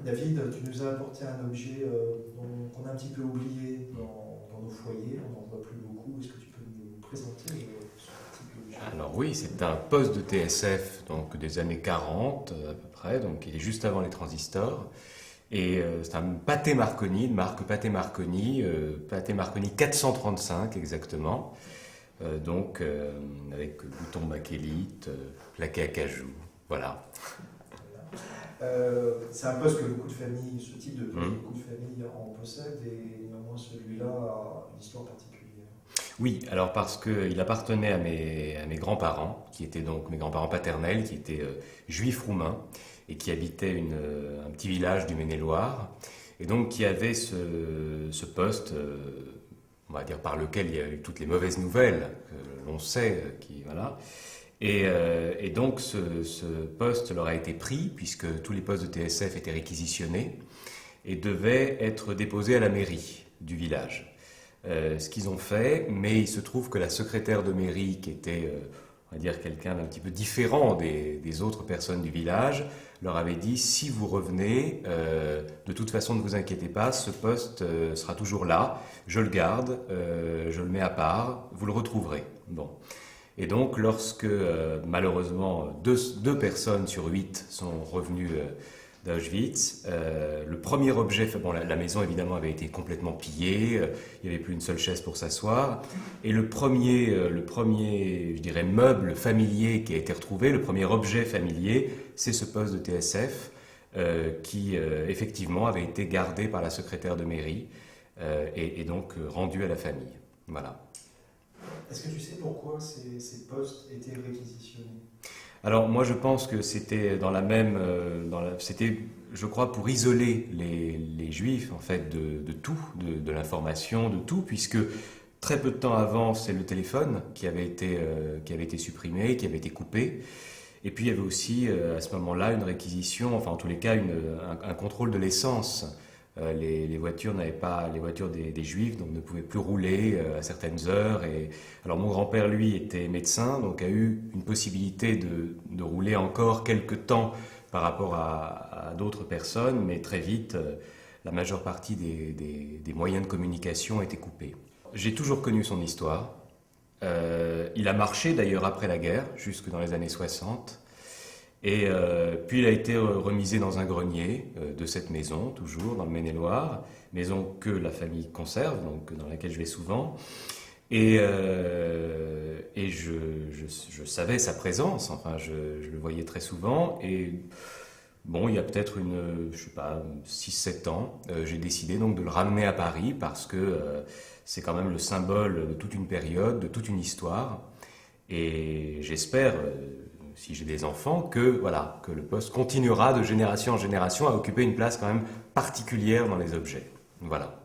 David, tu nous as apporté un objet qu'on a un petit peu oublié dans nos foyers, on n'en voit plus beaucoup. Est-ce que tu peux nous présenter ce petit objet? Alors oui, c'est un poste de TSF donc des années 40 à peu près, donc il est juste avant les transistors. Et c'est un pâté Marconi, de marque pâté Marconi 435 exactement. Avec bouton bakélite, plaqué à cajou, voilà. C'est un poste que beaucoup de familles, ce type de poste, Mm. beaucoup de familles en possèdent, et néanmoins celui-là a une histoire particulière. Oui, alors parce qu'il appartenait à mes grands-parents, qui étaient donc mes grands-parents paternels, qui étaient juifs roumains, et qui habitaient un petit village du Maine-et-Loire, et donc qui avaient ce poste, on va dire par lequel il y a eu toutes les mauvaises nouvelles, que l'on sait, voilà. Et donc ce poste leur a été pris, puisque tous les postes de TSF étaient réquisitionnés, et devaient être déposés à la mairie du village. Ce qu'ils ont fait, mais il se trouve que la secrétaire de mairie, qui était, on va dire, quelqu'un d'un petit peu différent des autres personnes du village, leur avait dit, si vous revenez, de toute façon ne vous inquiétez pas, ce poste sera toujours là, je le garde, je le mets à part, vous le retrouverez. Bon. Et donc, lorsque malheureusement deux personnes sur 8 sont revenues d'Auschwitz, le premier objet, bon, la maison évidemment avait été complètement pillée, il n'y avait plus une seule chaise pour s'asseoir, et le premier, je dirais, meuble familier qui a été retrouvé, le premier objet familier, c'est ce poste de TSF qui effectivement avait été gardé par la secrétaire de mairie et donc rendu à la famille. Voilà. Est-ce que tu sais pourquoi ces postes étaient réquisitionnés? Alors moi je pense que c'était c'était, je crois, pour isoler les juifs en fait de tout, de l'information, de tout, puisque très peu de temps avant c'est le téléphone qui avait été supprimé, qui avait été coupé. Et puis il y avait aussi à ce moment-là une réquisition, enfin en tous les cas un contrôle de l'essence. Les voitures n'avaient pas, les voitures des juifs donc ne pouvaient plus rouler à certaines heures. Et alors mon grand-père lui était médecin, donc a eu une possibilité de rouler encore quelques temps par rapport à d'autres personnes, mais très vite la majeure partie des moyens de communication étaient coupés. J'ai toujours connu son histoire. Il a marché d'ailleurs après la guerre, jusque dans les années 60. Et puis il a été remisé dans un grenier de cette maison, toujours dans le Maine-et-Loire, maison que la famille conserve, donc dans laquelle je vais souvent. Et je savais sa présence, enfin je le voyais très souvent. Et bon, il y a peut-être je sais pas, 6-7 ans, j'ai décidé donc de le ramener à Paris parce que c'est quand même le symbole de toute une période, de toute une histoire. Et j'espère, si j'ai des enfants, que le poste continuera de génération en génération à occuper une place quand même particulière dans les objets. Voilà.